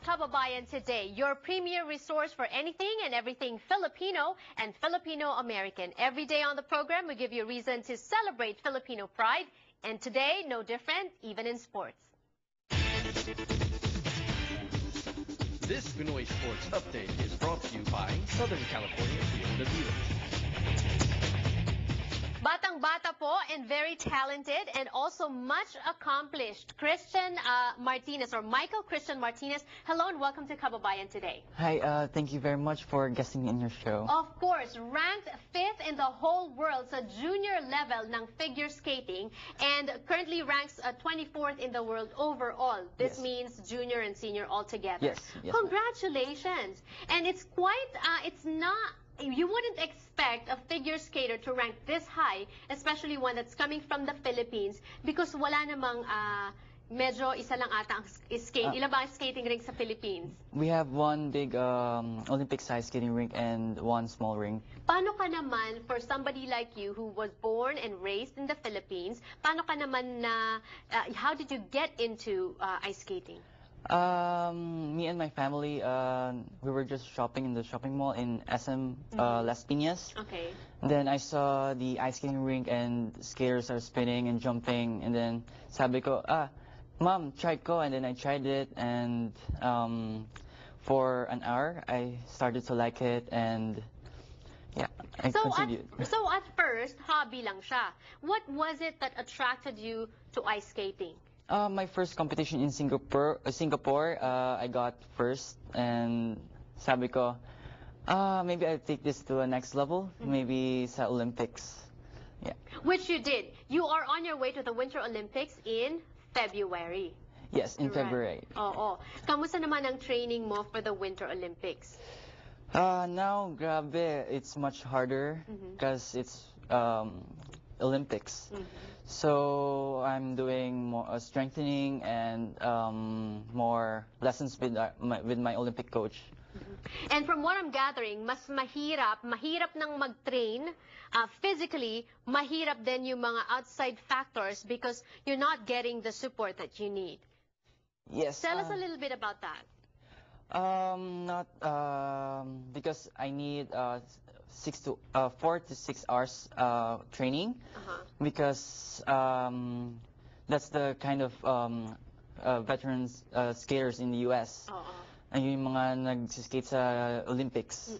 Kababayan Today, your premier resource for anything and everything Filipino and Filipino-American. Every day on the program, we give you a reason to celebrate Filipino pride. And today, no different, even in sports. This Pinoy Sports Update is brought to you by Southern California Toyota Dealers. Batang-bata po and very talented and also much accomplished. Christian Martinez or Michael Christian Martinez. Hello and welcome to Kababayan Today. Hi, thank you very much for guesting me in your show. Of course, ranked 5th in the whole world sa junior level ng figure skating and currently ranks 24th in the world overall. This means junior and senior altogether. Yes. Congratulations. And it's quite, it's not, you wouldn't expect a figure skater to rank this high, especially one that's coming from the Philippines, because wala namang medyo isa lang ata ang skate. Ilan ba ang skating rink sa Philippines? We have one big Olympic-sized skating rink and one small rink. Paano ka naman, for somebody like you who was born and raised in the Philippines, paano ka naman na, how did you get into ice skating? Me and my family, we were just shopping in the shopping mall in SM Las Piñas. Okay. And then I saw the ice skating rink and skaters are spinning and jumping. And then sabi ko, Mom, try ko. And then I tried it. And for an hour, I started to like it. And yeah, I continued. So at first, hobby lang siya. What was it that attracted you to ice skating? My first competition in Singapore, I got first, and sabi ko, maybe I'll take this to a next level, maybe sa Olympics. Yeah. Which you did. You are on your way to the Winter Olympics in February. Yes, in February. Oo. Kamusta naman ang training mo for the Winter Olympics? Now, grabe, it's much harder because it's Olympics. So I'm doing more strengthening and more lessons with my Olympic coach. And from what I'm gathering, mas mahirap nang mag-train physically, mahirap din yung mga outside factors because you're not getting the support that you need. Yes. Tell us a little bit about that. Not because I need 4 to 6 hours training because that's the kind of veterans skaters in the US. Yung mga nag-skate sa Olympics.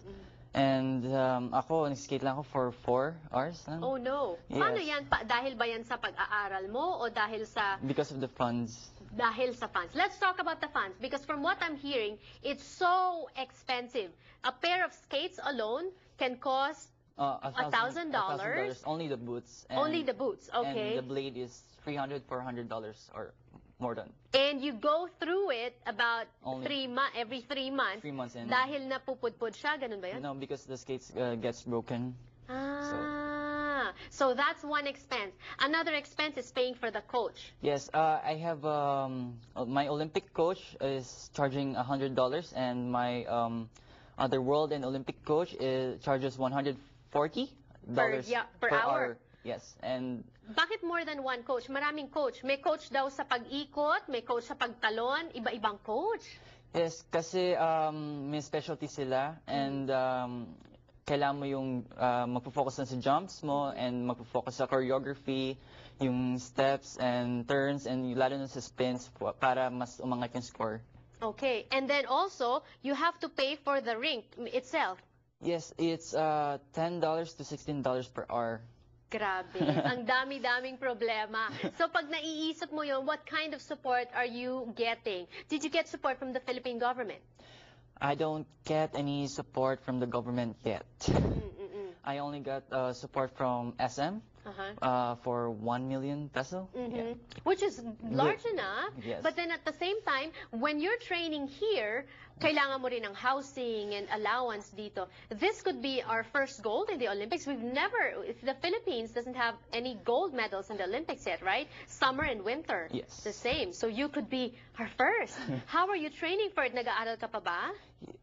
And ako, nag-skate lang ako for 4 hours. Oh no. Yes. Paano yan? Dahil ba yan sa pag-aaral mo o dahil sa... Because of the funds. Dahil sa funds. Let's talk about the funds because from what I'm hearing, it's so expensive. A pair of skates alone can cost $1,000. Only the boots. Only the boots, okay. And the blade is $300, $400 or more than. And you go through it about every 3 months. 3 months. And dahil napupudpud siya, ganun ba yun? No, because the skates gets broken. So that's one expense. Another expense is paying for the coach. Yes, I have my Olympic coach is charging $100 and my other world and Olympic coach charges $140 per hour. Yes, and bakit more than one coach? Maraming coach. May coach daw sa pag-ikot, may coach sa pagtalon, iba-ibang coach. Yes, kasi may specialty sila and kailangan mo yung magpo-focus na sa jumps mo and magpo-focus sa choreography, yung steps and turns and lalo na sa spins para mas umangat yung score. Okay, and then also you have to pay for the rink itself. Yes, it's $10 to $16 per hour. Grabe, ang dami-daming problema. So pag naiisip mo yun, what kind of support are you getting? Did you get support from the Philippine government? I don't get any support from the government yet. I only got support from SM for 1 million peso. Yeah. Which is large enough. Yes. But then at the same time, when you're training here, kailangan mo rin ng housing and allowance dito. This could be our first gold in the Olympics. The Philippines doesn't have any gold medals in the Olympics yet, right? Summer and winter. Yes. The same. So you could be our first. How are you training for it? Nag-aaral ka pa ba?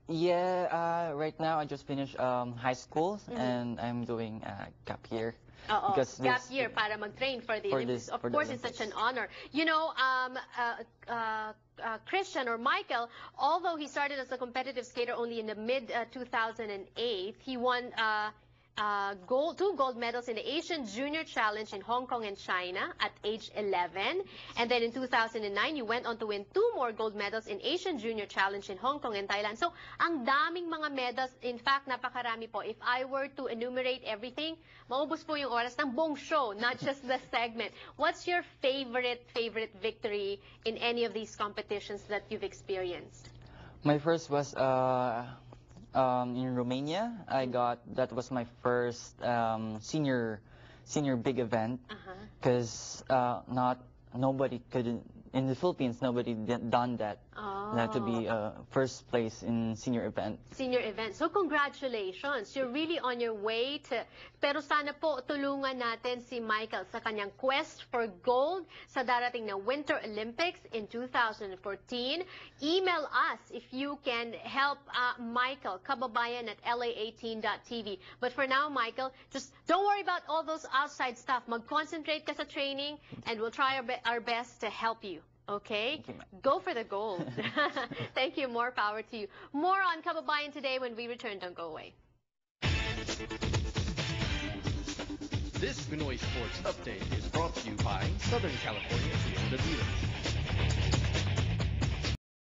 Yeah, right now I just finished high school and I'm doing gap year. Oo, Because gap this- year para mag-train for the For Olympics. this- Of for the course, it's such an honor. You know, Christian or Michael, although he started as a competitive skater only in the mid 2008, he won two gold medals in the Asian Junior Challenge in Hong Kong and China at age 11. And then in 2009, you went on to win 2 more gold medals in Asian Junior Challenge in Hong Kong and Thailand. So, ang daming mga medals. In fact, napakarami po. If I were to enumerate everything, maubos po yung oras ng buong show, not just the segment. What's your favorite victory in any of these competitions that you've experienced? My first was in Romania. That was my first senior big event, because nobody could in the Philippines, nobody done that. Oh. That to be first place in senior event. Senior event. So congratulations. You're really on your way to... Pero sana po tulungan natin si Michael sa kanyang quest for gold sa darating na Winter Olympics in 2014. Email us if you can help Michael, kababayan at la18.tv. But for now, Michael, just don't worry about all those outside stuff. Mag-concentrate ka sa training and we'll try our best to help you. Okay? Go for the gold. Thank you. More power to you. More on Kababayan today when we return. Don't go away. This Pinoy Sports Update is brought to you by Southern California Field of View.